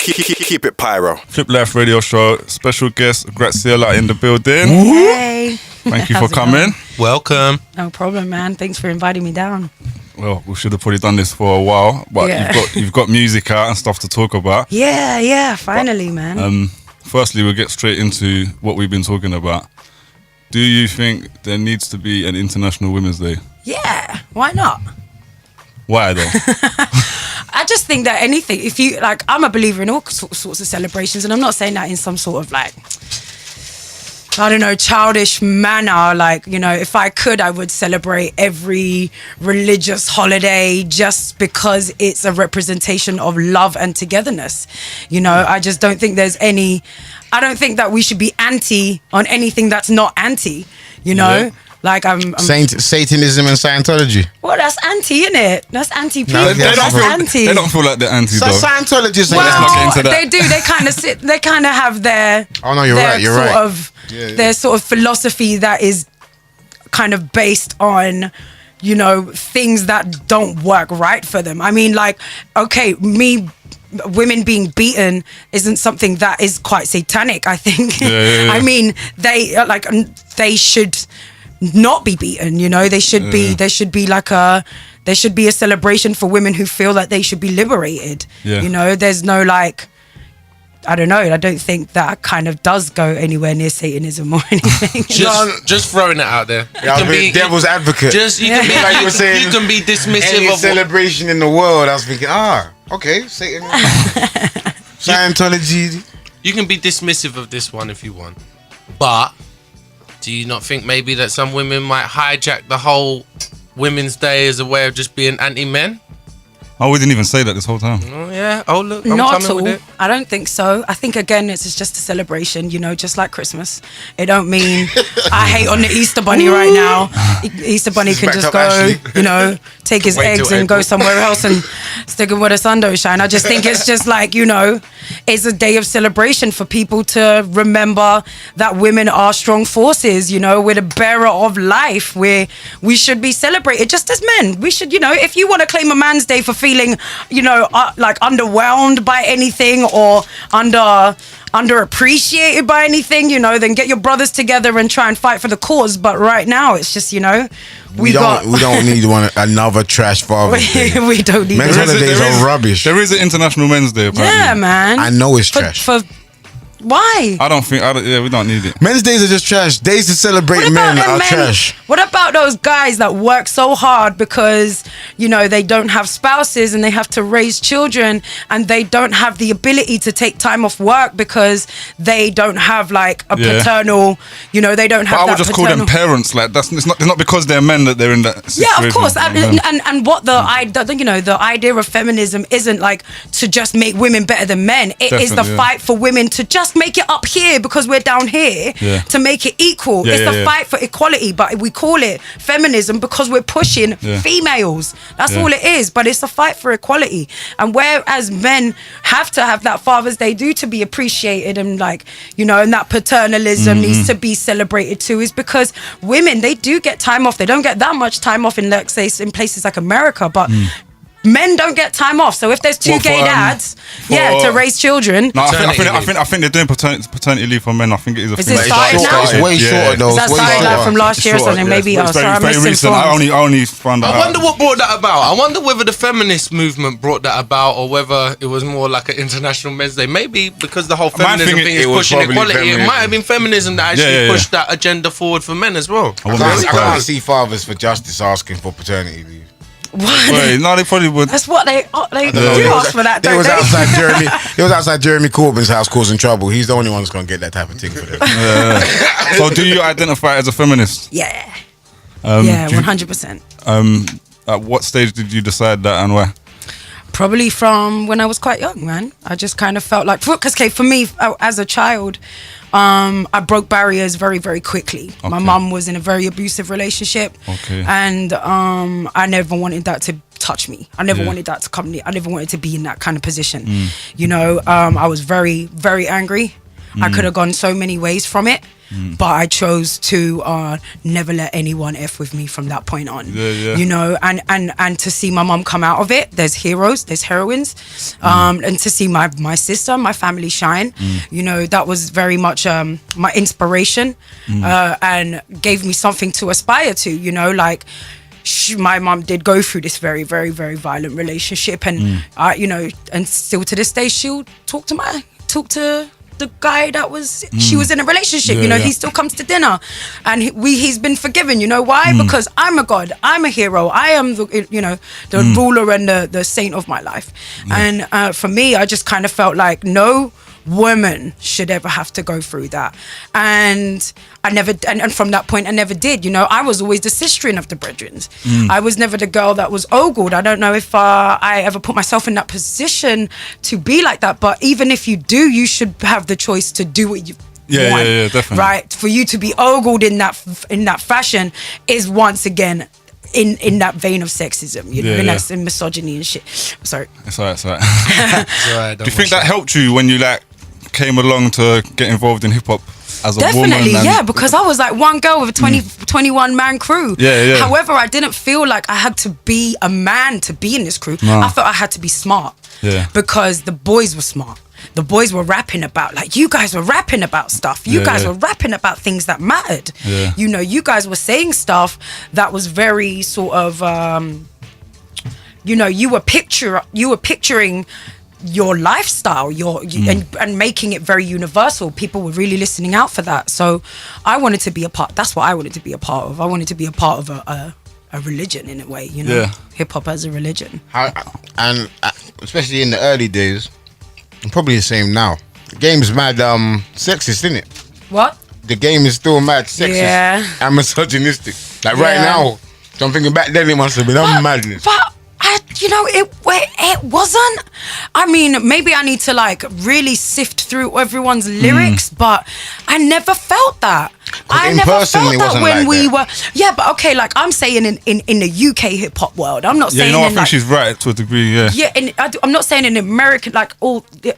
Keep it pyro. Flip Left Radio Show. Special guest Graziella in the building. Hey. Thank you for coming. Welcome. No problem, man. Thanks for inviting me down. Well, we should have probably done this for a while, but you've got music out and stuff to talk about. Yeah, finally, man. Firstly, we'll get straight into what we've been talking about. Do you think there needs to be an International Women's Day? Yeah, why not? Why though? I just think that anything, if you, like, I'm a believer in all sorts of celebrations, and I'm not saying that in some sort of, like, I don't know, childish manner. Like, you know, if I could, I would celebrate every religious holiday just because it's a representation of love and togetherness. You know, I just don't think I don't think that we should be anti on anything that's not anti, you know? Yeah. Like Satanism and Scientology. Well, that's anti, innit? That's anti. No, they don't feel like they're anti. So though. Scientologists. Well, they do. They kind of sit. They kind of have their. Oh no, you're right. You're right. Their sort of philosophy that is kind of based on, you know, things that don't work right for them. I mean, like, okay, women being beaten isn't something that is quite satanic, I think. Yeah. I mean, they should not be beaten, you know. There should be a celebration for women who feel that they should be liberated. You know, there's no, like, I don't know, I don't think that kind of does go anywhere near Satanism or anything. Just throwing it out there. Yeah, you can be devil's advocate. You can be like you were saying. You can be dismissive any of celebration in the world. I was thinking, okay, Satan, Scientology. You can be dismissive of this one if you want, but do you not think maybe that some women might hijack the whole Women's Day as a way of just being anti-men? Oh, we didn't even say that this whole time. Oh, yeah. Oh, look. I'm Not at coming all. with it. I don't think so. I think, again, it's just a celebration, you know, just like Christmas. It don't mean I hate on the Easter Bunny right now. Easter Bunny can just go, you know, take his eggs and go somewhere else and stick him where the sun don't shine. I just think it's just like, you know, it's a day of celebration for people to remember that women are strong forces, you know, we're the bearer of life. We should be celebrated just as men. We should, you know, if you want to claim a man's day for feeling, you know, like underwhelmed by anything or underappreciated by anything, you know, then get your brothers together and try and fight for the cause. But right now, it's just, you know, we don't need another trash Father's Day. We don't need. Men's holidays are rubbish. There is an International Men's Day, apparently. Yeah, man. I know it's trash. Why? We don't need it. Men's days are just trash. Days to celebrate men are trash. What about those guys that work so hard because, you know, they don't have spouses and they have to raise children and they don't have the ability to take time off work because they don't have, like, a paternal, you know, they don't have that. I would just call them parents. Like, it's not because they're men that they're in that situation. Yeah, of course. And what the idea of feminism isn't, like, to just make women better than men. It is the fight for women to just make it up here because we're down here to make it equal. It's the fight for equality, but we call it feminism because we're pushing females. That's all it is, but it's a fight for equality. And whereas men have to have that Father's Day due to be appreciated and, like, you know, and that paternalism needs to be celebrated too, is because women, they do get time off. They don't get that much time off in, like, say, in places like America, but men don't get time off. So if there's two gay dads, to raise children. No, I think they're doing paternity leave for men. I think it is a thing. Is it started now? It's way shorter though. Is that started like from last year or something? Maybe. It's very recent. I only found out. I wonder what brought that about. I wonder whether the feminist movement brought that about or whether it was more like an International Men's Day. Maybe because the whole feminism thing is pushing equality. It might have been feminism that actually pushed that agenda forward for men as well. I can't see fathers for justice asking for paternity leave. Wait, no, they probably would. That's what they do ask for that. It was outside Jeremy Corbyn's house causing trouble. He's the only one that's gonna get that type of thing for them. So, do you identify as a feminist? Yeah. 100%. At what stage did you decide that and why? Probably from when I was quite young, man. I just kind of felt like, because for me, as a child, I broke barriers very, very quickly. Okay. My mum was in a very abusive relationship, and I never wanted that to touch me. I never wanted that to come near. I never wanted to be in that kind of position. You know, I was very, very angry. I could have gone so many ways from it. but I chose to never let anyone F with me from that point on. You know, and to see my mom come out of it, there's heroes, there's heroines, and to see my sister, my family shine, you know, that was very much my inspiration, and gave me something to aspire to, you know, like, my mom did go through this very, very, very violent relationship, and you know, and still to this day, she'll talk to the guy that she was in a relationship. You know, he still comes to dinner, and he's been forgiven. You know why? Because I'm a god, I'm a hero, I am the ruler and the saint of my life. And for me, I just kind of felt like no woman should ever have to go through that, and I never, and from that point I never did. You know, I was always the sister-in of the brethren. I was never the girl that was ogled. I don't know if I ever put myself in that position to be like that, but even if you do, you should have the choice to do what you want. Yeah, definitely. Right, for you to be ogled in that fashion is once again in that vein of sexism, you know, and that's in misogyny and shit. Sorry. It's alright. Do you think that helped you when you like came along to get involved in hip hop as a woman? Definitely, yeah, because I was like one girl with a 21 man crew. However, I didn't feel like I had to be a man to be in this crew. I felt I had to be smart. Because the boys were smart. The boys were rapping about, like, you guys were rapping about stuff. You guys were rapping about things that mattered. You know, you guys were saying stuff that was very sort of, you know, you were picturing your lifestyle, and making it very universal. People were really listening out for that. So I wanted to be a part. That's what I wanted to be a part of. I wanted to be a part of a religion in a way, you know, hip hop as a religion. And especially in the early days, and probably the same now. The game's mad sexist, isn't it? What? The game is still mad sexist and misogynistic. Like right now, so I'm thinking back then it must have been madness. But you know, it wasn't. I mean, maybe I need to like really sift through everyone's lyrics, but I never felt that. I never felt that when we were. Yeah, but okay, like I'm saying in the UK hip hop world, I'm not saying. You know, I think she's right to a degree. Yeah. Yeah, I'm not saying in American, like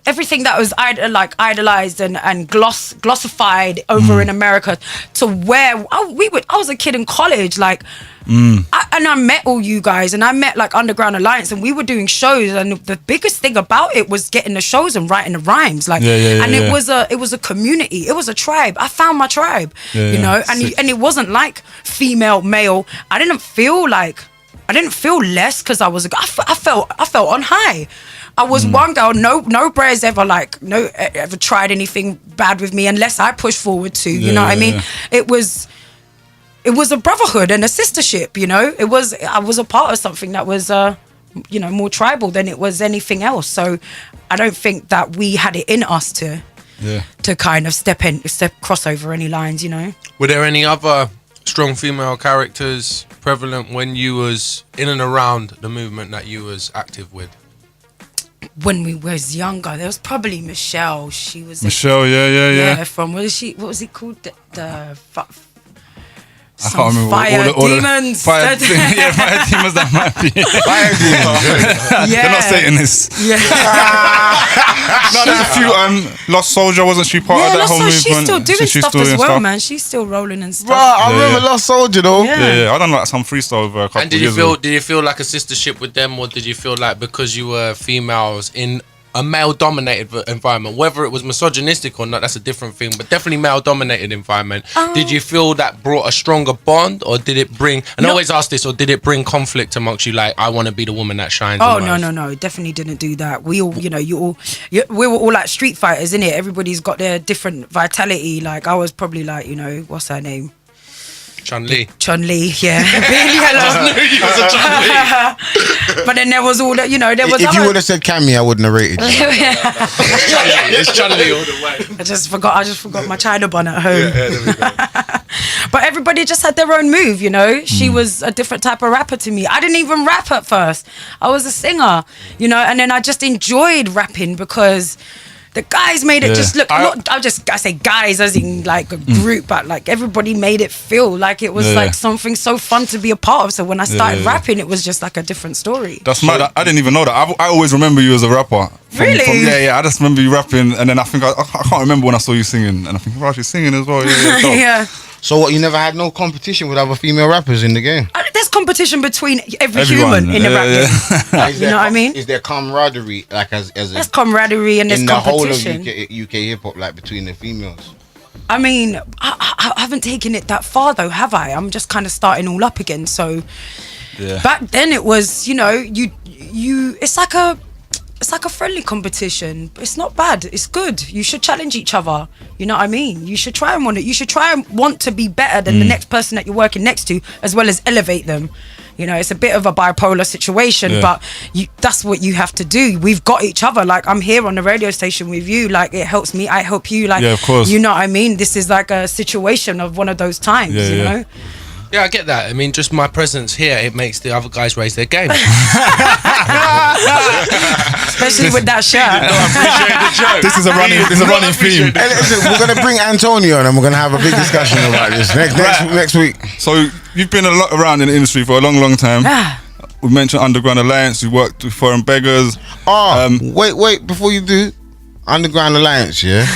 everything that was idolized and glossified over in America to where I was a kid in college, like. I met all you guys, and I met like Underground Alliance, and we were doing shows, and the biggest thing about it was getting the shows and writing the rhymes, like, it was a community, it was a tribe. I found my tribe, you know, and it wasn't like female, male. I didn't feel less because I was I felt on high. I was one girl. No bros ever ever tried anything bad with me unless I pushed forward to. You know what I mean? It was a brotherhood and a sistership, you know. I was a part of something that was, you know, more tribal than it was anything else. So I don't think that we had it in us to kind of cross over any lines, you know. Were there any other strong female characters prevalent when you was in and around the movement that you was active with? When we was younger, there was probably Michelle. She was Michelle, yeah. From what was it called? I can't remember. Fire demons. Fire demons that might be. Fire demons. They're not Satanists. Yeah. No, there's a few. Lost Soldier, wasn't she part of that whole movement? She's still doing stuff as well, man. She's still rolling and stuff. Right, I remember Lost Soldier though. Yeah. I done like some freestyle over a couple of years ago. Did you feel like a sistership with them, or did you feel like because you were females in a male-dominated environment, whether it was misogynistic or not, that's a different thing, but definitely male-dominated environment, did you feel that brought a stronger bond, or did it bring, and I always ask this, or did it bring conflict amongst you, like, I want to be the woman that shines? Oh, no, it definitely didn't do that. We all, you know, we were all like street fighters, innit? Everybody's got their different vitality. Like, I was probably like, you know, what's her name? Chun-Li, yeah. But then there was all that, you know, there was. If you would have said Cammy, I wouldn't have rated you. It's Chun-Li all the way. I just forgot my China bun at home. There we go. But everybody just had their own move, you know. She was a different type of rapper to me. I didn't even rap at first. I was a singer, you know, and then I just enjoyed rapping because The guys made it just look. I say guys as in like a group, but like everybody made it feel like it was like something so fun to be a part of. So when I started rapping, it was just like a different story. That's mad. I didn't even know that. I always remember you as a rapper. Really? I just remember you rapping, and then I think I can't remember when I saw you singing, and I think she's singing as well. Yeah. So what? You never had no competition with other female rappers in the game? There's competition between everyone human in the rap game. You know what I mean? Is there camaraderie like as there's camaraderie and there's competition in the whole of UK hip hop, like between the females? I mean, I haven't taken it that far though, have I? I'm just kind of starting all up again. So back then it was, you know, you it's like a friendly competition. It's not bad. It's good. You should challenge each other. You know what I mean? You should try and want it. You should try and want to be better than the next person that you're working next to, as well as elevate them. You know, it's a bit of a bipolar situation, but that's what you have to do. We've got each other. Like, I'm here on the radio station with you. Like, it helps me. I help you. Like, of course. You know what I mean? This is like a situation of one of those times, you know? Yeah, I get that. I mean, just my presence here, it makes the other guys raise their game. Especially with that shirt. I appreciate the joke. This is a running theme. Hey, listen, we're gonna bring Antonio on and we're gonna have a big discussion about this next week. So you've been a lot around in the industry for a long time. We mentioned Underground Alliance. You worked with Foreign Beggars. Wait, before you do. Underground Alliance, yeah.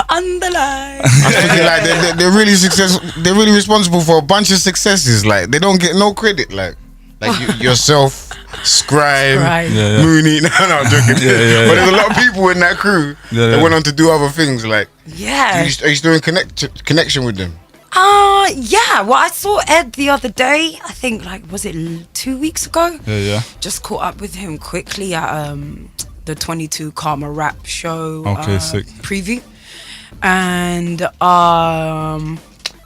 Underline. I was thinking like they're really successful. They're really responsible for a bunch of successes. Like they don't get no credit. Like yourself, Scribe, Mooney. No, I'm joking. But there's a lot of people in that crew that went on to do other things. Like are you still in connection with them? Yeah. Well, I saw Ed the other day. I think was it 2 weeks ago? Yeah. Just caught up with him quickly at the 22 Karma Rap Show sick. preview. And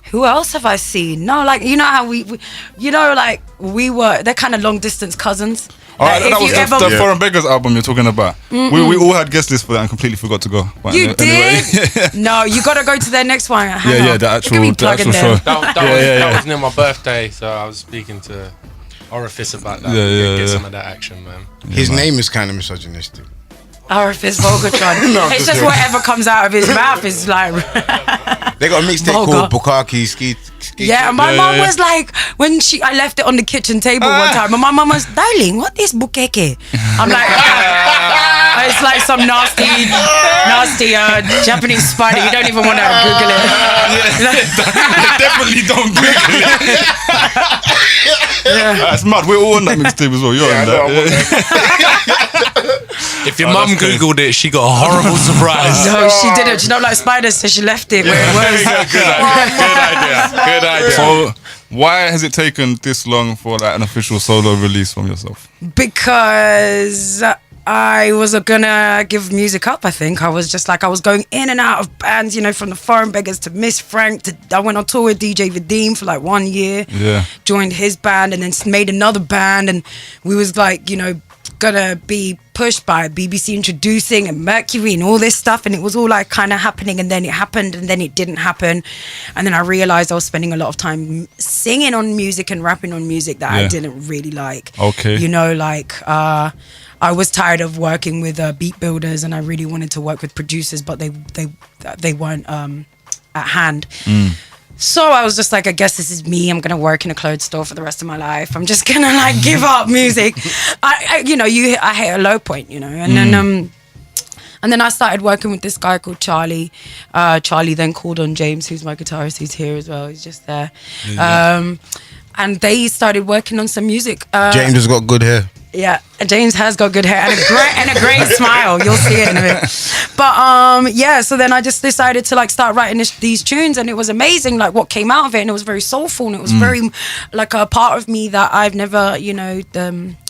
who else have I seen? No, like, you know how we they're kind of long distance cousins. Like, that was the Foreign Beggars album you're talking about. We all had guest lists for that and completely forgot to go. But you did? No, you got to go to their next one. The actual show. That was near my birthday, so I was speaking to Orifice about that. Get some of that action, man. His name is kind of misogynistic. Orifice Volgatron. It's just whatever comes out of his mouth is like. They got a mixtape called Bukaki Ski. Yeah, and my mum was like, when I left it on the kitchen table one time, and my mum was, darling, what is bukeke? I'm like, it's like some nasty Japanese spider. You don't even want to Google it. Definitely don't Google it. That's mad. We're all on that mixtape as well. You're on that. If your mum Googled it, she got a horrible surprise. No, she didn't. She don't like spiders, so she left it where it was. Good idea. So, why has it taken this long for an official solo release from yourself? Because I was gonna give music up, I think. I was just like, I was going in and out of bands, you know, from the Foreign Beggars to Miss Frank. I went on tour with DJ Vadim for like 1 year. Yeah. Joined his band and then made another band. And we was like, you know, gonna be pushed by BBC Introducing and Mercury and all this stuff, and it was all like kind of happening, and then it happened and then it didn't happen, and then I realized I was spending a lot of time singing on music and rapping on music that I didn't really like. Okay. You know, like I was tired of working with beat builders, and I really wanted to work with producers, but they weren't at hand. So I was just like, I guess this is me. I'm gonna work in a clothes store for the rest of my life. I'm just gonna like give up music. I hit a low point, you know, and then I started working with this guy called Charlie. Charlie then called on James, who's my guitarist, who's here as well. He's just there. And they started working on some music. James has got good hair. Yeah, James has got good hair and a great smile. You'll see it in a bit. But so then I just decided to like start writing these tunes, and it was amazing, like what came out of it, and it was very soulful, and it was very like a part of me that I've never, you know,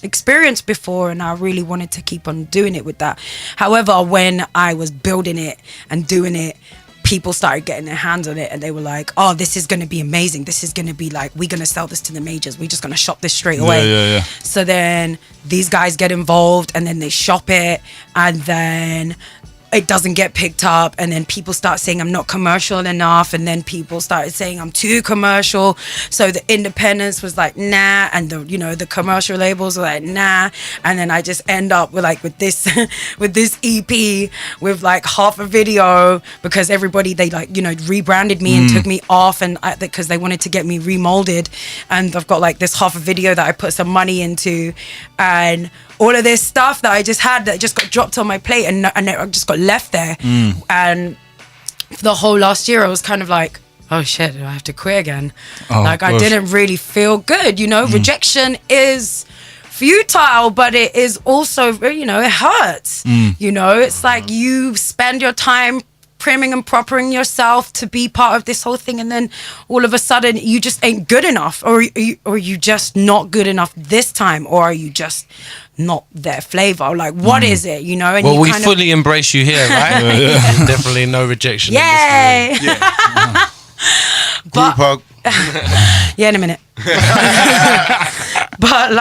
experienced before, and I really wanted to keep on doing it with that. However, when I was building it and doing it, people started getting their hands on it, and they were like, oh, this is going to be amazing. This is going to be like, we're going to sell this to the majors. We're just going to shop this straight away. So then these guys get involved, and then they shop it, and then it doesn't get picked up, and then people start saying I'm not commercial enough, and then people started saying I'm too commercial. So the independence was like nah, and the commercial labels were like nah, and then I just end up with this with this EP with like half a video, because everybody they rebranded me and took me off, and because they wanted to get me remolded, and I've got like this half a video that I put some money into, and all of this stuff that I just had that just got dropped on my plate, and it just got left there. And for the whole last year I was kind of like, oh shit, do I have to quit again? I didn't really feel good. Rejection is futile, but it is also, it hurts. It's like you spend your time priming and proppering yourself to be part of this whole thing, and then all of a sudden you just ain't good enough, or you just not good enough this time, or are you just not their flavor? Like, what is it? And well, we fully embrace you here, right? Yeah. Definitely no rejection. Yay! In this yeah. Group hug. Yeah, in a minute. But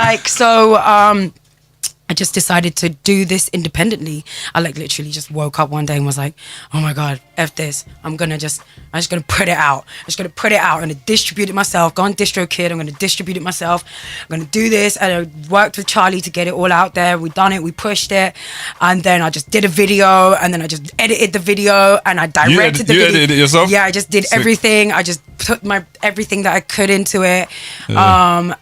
I just decided to do this independently. I literally just woke up one day and was like, oh my God, F this. I'm just gonna put it out. I'm gonna distribute it myself. Go on DistroKid, I'm gonna distribute it myself. I'm gonna do this. And I worked with Charlie to get it all out there. We done it, we pushed it. And then I just did a video, and then I just edited the video, and I directed the video. You edited it yourself? Yeah, I just did everything. I just put everything that I could into it. Yeah.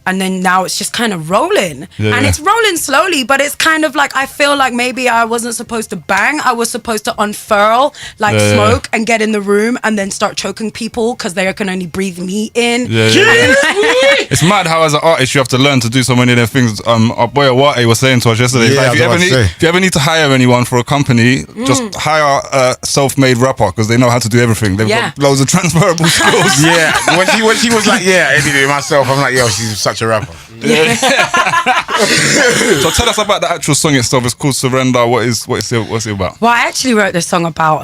And then now it's just kind of rolling. And it's rolling slowly, but it's kind of like, I feel like maybe I wasn't supposed to bang. I was supposed to unfurl smoke and get in the room and then start choking people because they can only breathe me in. It's mad how as an artist you have to learn to do so many of them things. Our boy Awate was saying to us yesterday, if you ever need to hire anyone for a company, just hire a self-made rapper, because they know how to do everything. They've got loads of transferable skills. When she was like, I edited it myself, I'm like, yo, she's such a rapper. So tell us about the actual song itself. It's called Surrender. What's it about? Well, I actually wrote this song about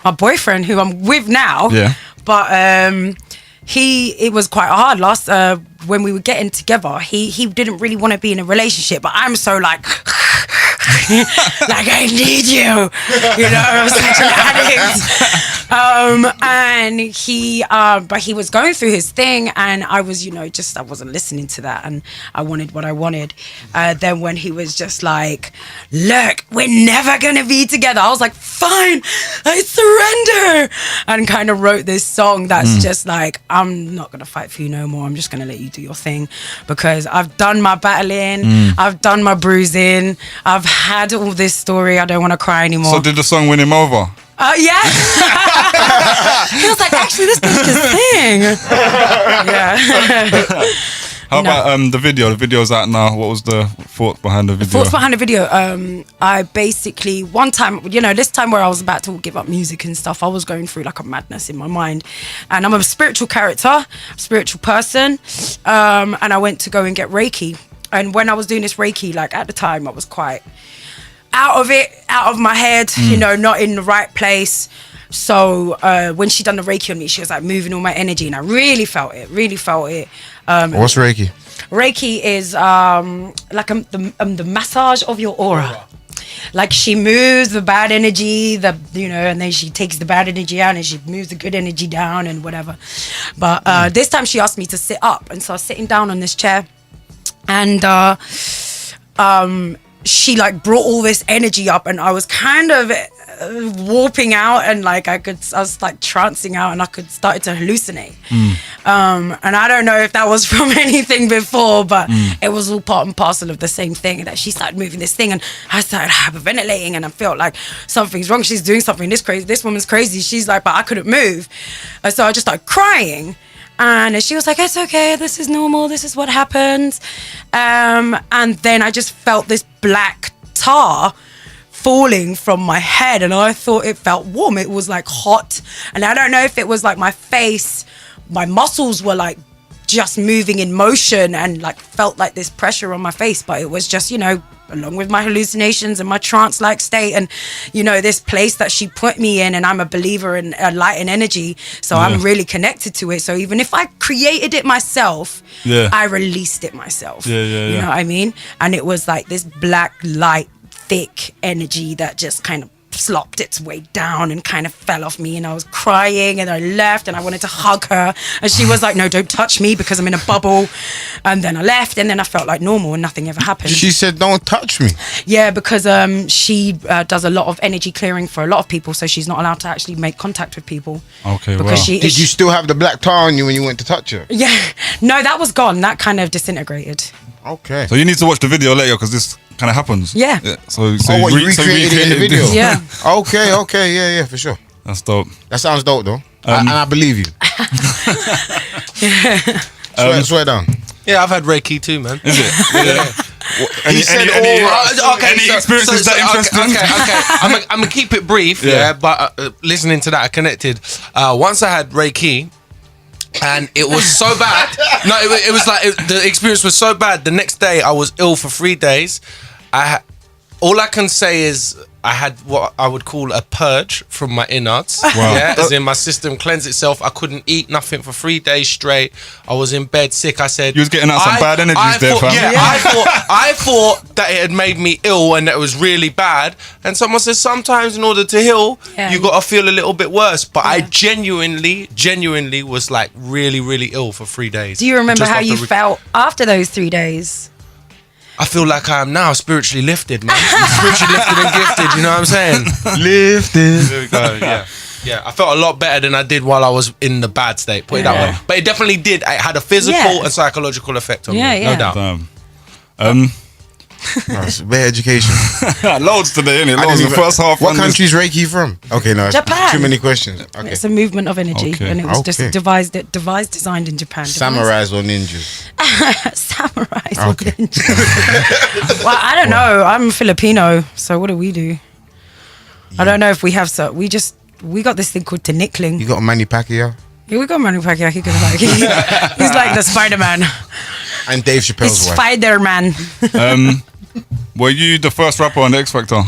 my boyfriend, who I'm with now. Yeah. But it was quite hard last when we were getting together. He didn't really want to be in a relationship, but I'm so like I need you. I'm such an addict. And he was going through his thing, and I was, I wasn't listening to that, and I wanted what I wanted. Then when he was just like, look, we're never gonna be together, I was like, fine, I surrender, and kind of wrote this song that's just like, I'm not gonna fight for you no more. I'm just gonna let you do your thing, because I've done my battling, I've done my bruising, I've had all this story. I don't want to cry anymore. So did the song win him over? Yeah. He was like, actually, this bitch can sing. Yeah. How about the video? The video's out now. What was the thought behind the video? Thoughts behind the video? I basically, one time, this time where I was about to give up music and stuff, I was going through like a madness in my mind. And I'm a spiritual character, spiritual person. And I went to go and get Reiki. And when I was doing this Reiki, like at the time, I was quite out of my head, not in the right place. So when she done the Reiki on me, she was like moving all my energy, and I really felt it. What's Reiki? Reiki is the massage of your aura. Like, she moves the bad energy, and then she takes the bad energy out, and she moves the good energy down and whatever. But this time she asked me to sit up, and so I was sitting down on this chair, and she like brought all this energy up, and I was kind of warping out, and like I was like trancing out, and I started to hallucinate. And I don't know if that was from anything before, but it was all part and parcel of the same thing. And that she started moving this thing, and I started hyperventilating, and I felt like something's wrong. She's doing something. This woman's crazy. She's like, but I couldn't move, and so I just started crying. And she was like, it's okay, this is normal, this is what happens. And then I just felt this black tar falling from my head, and I thought it felt warm. It was like hot. And I don't know if it was like my face, my muscles were like just moving in motion, and like felt like this pressure on my face, but it was just, along with my hallucinations and my trance-like state, and this place that she put me in, and I'm a believer in light and energy, so I'm really connected to it. So even if I created it myself, I released it myself. You know what I mean? And it was like this black light thick energy that just kind of slopped its way down and kind of fell off me, and I was crying, and I left, and I wanted to hug her, and she was like, no, don't touch me because I'm in a bubble. And then I left, and then I felt like normal and nothing ever happened. She said don't touch me? Yeah, because she does a lot of energy clearing for a lot of people, so she's not allowed to actually make contact with people. Okay, because Did you still have the black tar on you when you went to touch her? Yeah, no, that was gone. That kind of disintegrated. Okay. So you need to watch the video later because this kind of happens. Yeah. So you recreated it in the video? Yeah. Okay, yeah, for sure. That's dope. That sounds dope though. And I believe you. Swear down. Yeah, I've had Reiki too, man. Is it? Yeah. Any experiences that interesting? Okay. I'm gonna keep it brief. Yeah, but listening to that, I connected. Once I had Reiki, and it was so bad. No, it was like the experience was so bad. The next day, I was ill for 3 days. All I can say is I had what I would call a purge from my innards. Wow. Yeah, as in my system cleansed itself. I couldn't eat nothing for 3 days straight. I was in bed sick. I said you was getting out some bad energies there, fam. Yeah, I thought that it had made me ill and that it was really bad. And someone says sometimes in order to heal, you got to feel a little bit worse. But I genuinely was like really, really ill for 3 days. Do you remember how you felt after those 3 days? I feel like I am now spiritually lifted, man. Spiritually lifted and gifted, you know what I'm saying? Lifted. There we go, yeah. I felt a lot better than I did while I was in the bad state, put it that way. But it definitely did. It had a physical and psychological effect on me, no doubt. Nice. Better education. Loads today, innit? Loads in the first half. What country is Reiki from? Okay, no. Japan. Too many questions. Okay. It's a movement of energy, and it was just designed in Japan. Samurais or ninjas? Samurais or ninjas. Well, I don't know. I'm Filipino, so what do we do? I don't know if we have we got this thing called Tinikling. You got a Manny Pacquiao? Yeah, we got Manny Pacquiao. He's like the Spider-Man. And Dave Chappelle's wife. Spider-Man. Were you the first rapper on the X Factor?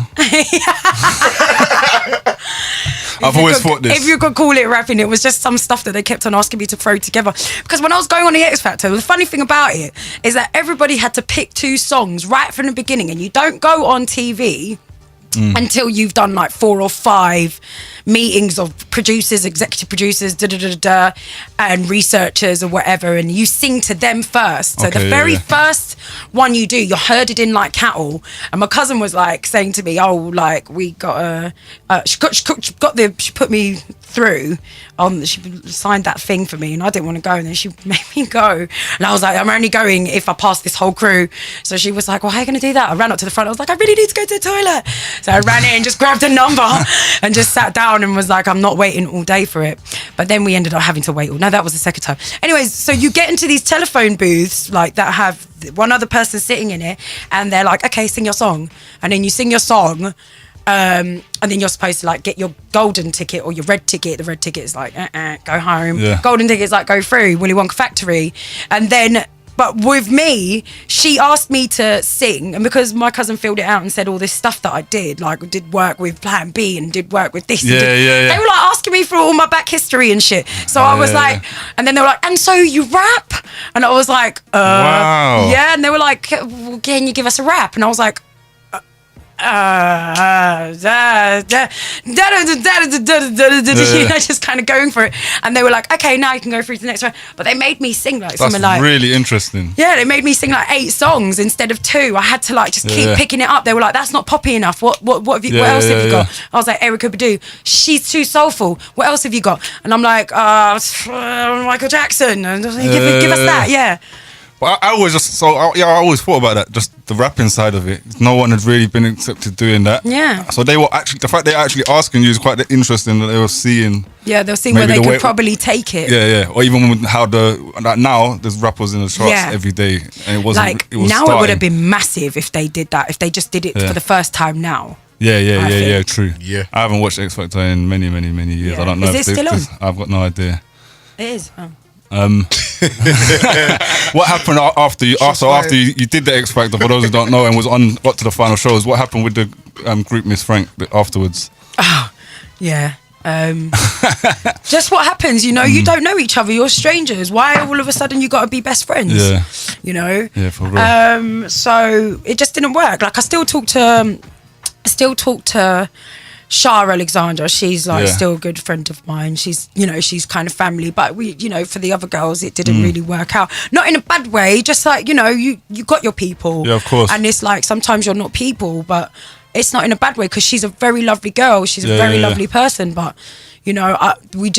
I've always thought this. If you could call it rapping, it was just some stuff that they kept on asking me to throw together. Because when I was going on the X Factor, the funny thing about it is that everybody had to pick 2 songs right from the beginning, and you don't go on TV until you've done like 4 or 5 meetings of producers, executive producers, and researchers or whatever, and you sing to them first. So the very first one you do, you're herded in like cattle. And my cousin was like saying to me, "Oh, like we got she put me through. She signed that thing for me, and I didn't want to go, and then she made me go. And I was like, I'm only going if I pass this whole crew. So she was like, well, how are you going to do that? I ran up to the front. I was like, I really need to go to the toilet. So I ran in, just grabbed a number and just sat down and was like, I'm not waiting all day for it. But then we ended up having to wait. No, that was the second time. Anyways, so you get into these telephone booths like that have one other person sitting in it, and they're like, okay, sing your song. And then you sing your song. And then you're supposed to like get your golden ticket or your red ticket. The red ticket is like, go home. Yeah. Golden ticket is like, go through Willy Wonka Factory. And then, but with me, she asked me to sing. And because my cousin filled it out and said all this stuff that I did, like did work with Plan B and did work with this. They were like asking me for all my back history and shit. So I was like, and then they were like, and so you rap? And I was like, wow. Yeah. And they were like, well, can you give us a rap? And I was like, just kind of going for it, and they were like, okay, now you can go through to the next one. But they made me sing like something like really interesting. Yeah, they made me sing like 8 songs instead of 2. I had to like just keep picking it up. They were like, that's not poppy enough. What have you? What else have you got? I was like, Erykah Badu, she's too soulful. What else have you got? And I'm like, Michael Jackson. And give us that, yeah. But I always I always thought about that, just the rapping side of it. No one had really been accepted doing that. Yeah. So they were actually, the fact they're actually asking you is quite interesting, that they were seeing. Yeah, they were seeing where they could probably take it. Yeah. Or even with how now there's rappers in the charts every day, and it wasn't like it was now starting. It would have been massive if they did that. If they just did it for the first time now. Yeah, true. Yeah. I haven't watched X Factor in many years. Yeah. I don't know. Is it still on? I've got no idea. It is. Oh. What happened after you did the X Factor, for those who don't know, and got to the final shows? What happened with the group Miss Frank afterwards? Oh, yeah. Just what happens, you don't know each other, you're strangers. Why all of a sudden you got to be best friends? Yeah, for real. So it just didn't work. Like I still talk to still talk to Shah Alexandra. She's like still a good friend of mine. She's, you know, she's kind of family, but we, you know, for the other girls, it didn't really work out. Not in a bad way, just like, you know, you got your people. Yeah, of course. And it's like, sometimes you're not people, but it's not in a bad way, because she's a very lovely girl. She's a very lovely person, but, you know, we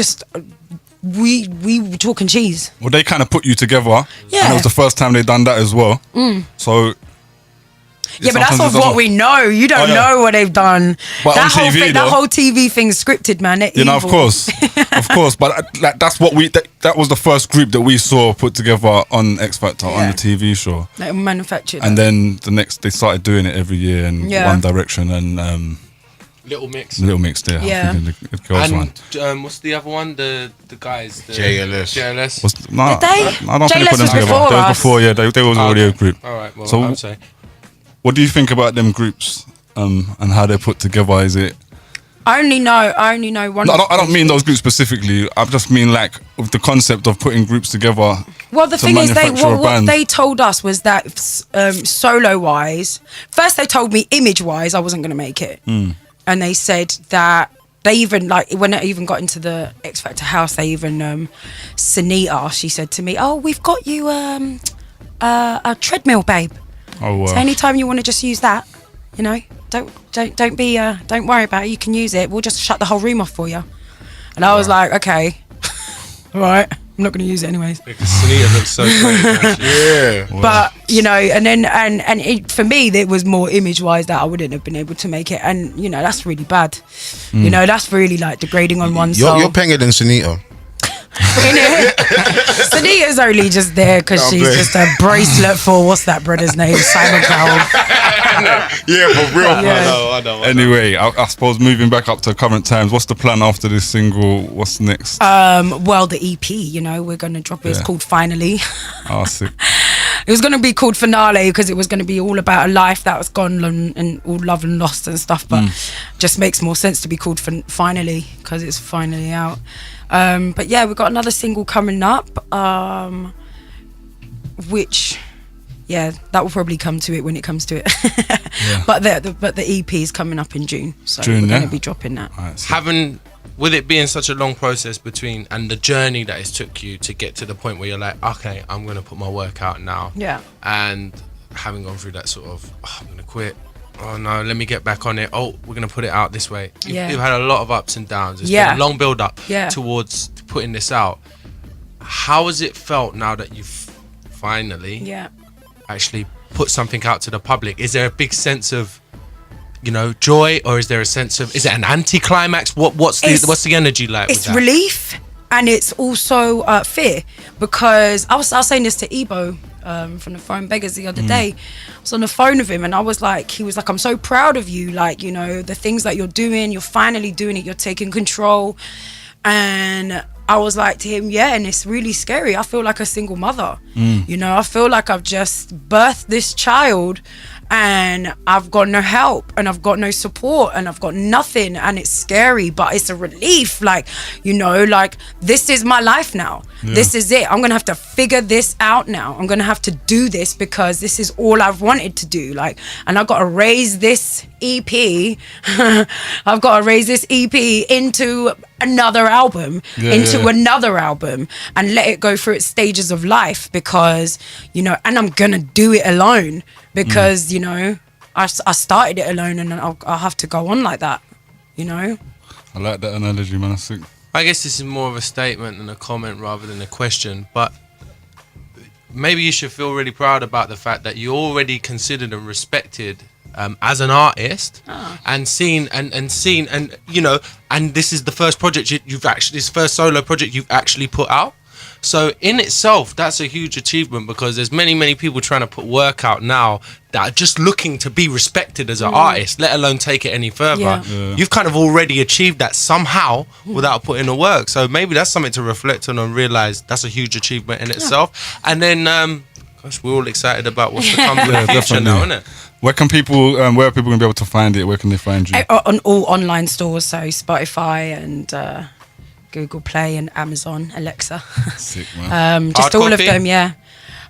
were talking cheese. Well, they kind of put you together. Yeah. And it was the first time they done that as well. So... Yeah, but that's off what we know. You don't know what they've done. But that on TV, that whole TV thing's scripted, man. They're you know, evil. of course. But like, that's what that was the first group that we saw put together on X Factor on the TV show. Like manufactured. And then they started doing it every year in One Direction and Little Mix. There. Yeah. The girls and what's the other one? The guys. JLS. Did they? I don't think they put them together. They was before. Yeah, they was already a group. All right. Well, so I'm saying. What do you think about them groups and how they're put together? Is it? I only know one. No, I don't mean those groups specifically. I just mean like with the concept of putting groups together. Well, the thing is, what they told us was that solo wise, first they told me image wise I wasn't going to make it, and they said that they even, like, when I even got into the X Factor house, they even Sunita, she said to me, "Oh, we've got you a treadmill, babe. Oh, wow. So anytime you want to just use that, you know, don't worry about it. You can use it. We'll just shut the whole room off for you." And I was like, okay, all right. I'm not going to use it anyways. Because Sunita looks so great. Yeah. Wow. But you know, and then and it, for me, it was more image wise that I wouldn't have been able to make it, and you know, that's really bad. You know, that's really like degrading on oneself. You're penger than Sunita. Sunita's only just there because she's just a bracelet for what's that brother's name, Simon Cowell. Yeah, for real. I know. Anyway, I suppose moving back up to current times, what's the plan after this single? What's next? Well, the EP, you know, we're gonna drop it. It's called Finally. Oh, sick. It was going to be called Finale because it was going to be all about a life that was gone and all love and lost and stuff, but just makes more sense to be called Finally because it's finally out. But yeah, we've got another single coming up, which, yeah, that will probably come to it when it comes to it. But the EP is coming up in June, so we're going to be dropping that. Right, with it being such a long process between and the journey that it took you to get to the point where you're like, okay, I'm going to put my work out now. Yeah. And having gone through that sort of, I'm going to quit. Oh no, let me get back on it. Oh, we're going to put it out this way. You've had a lot of ups and downs. It's been a long build up towards putting this out. How has it felt now that you've finally actually put something out to the public? Is there a big sense of, you know, joy, or is there a sense of, is it an anticlimax? What's the energy like? It's with that? Relief, and it's also fear, because I was saying this to Ebo from the Phone Beggars the other day. I was on the phone with him, and he was like, I'm so proud of you, like, you know, the things that you're doing, you're finally doing it, you're taking control. And I was like to him, yeah, and it's really scary. I feel like a single mother. You know, I feel like I've just birthed this child and I've got no help and I've got no support and I've got nothing, and it's scary, but it's a relief. Like, you know, like, this is my life now. This is it. I'm gonna have to figure this out now. I'm gonna have to do this because this is all I've wanted to do. Like, and I've got to raise this EP. I've got to raise this EP into another album, another album, and let it go through its stages of life, because, you know, and I'm gonna do it alone because, you know, I started it alone, and I'll have to go on like that, you know. I like that analogy, man. I guess this is more of a statement than a comment rather than a question, but maybe you should feel really proud about the fact that you're already considered and respected as an artist, and seen and you know, and this is the first project this first solo project you've actually put out. So in itself, that's a huge achievement, because there's many people trying to put work out now that are just looking to be respected as an artist, let alone take it any further. You've kind of already achieved that somehow without putting the work. So maybe that's something to reflect on and realize that's a huge achievement in itself. And then, gosh, we're all excited about what's to come in the future now, isn't it? Where can people, where are people going to be able to find it? Where can they find you? On all online stores, so Spotify and Google Play and Amazon, Alexa. Sick, man. Just all of them,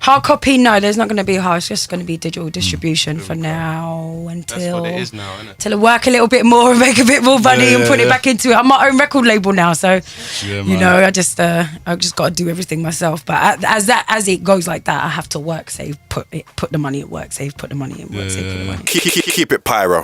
Hard copy, no, there's not going to be hard. It's just going to be digital distribution for now That's what it is now, isn't it? Till I work a little bit more and make a bit more money and put it back into it. I'm my own record label now, so you know, I just got to do everything myself. But as it goes like that, I have to work, save, put the money at work, save, put the money in work, save, put the money. Keep it pyro.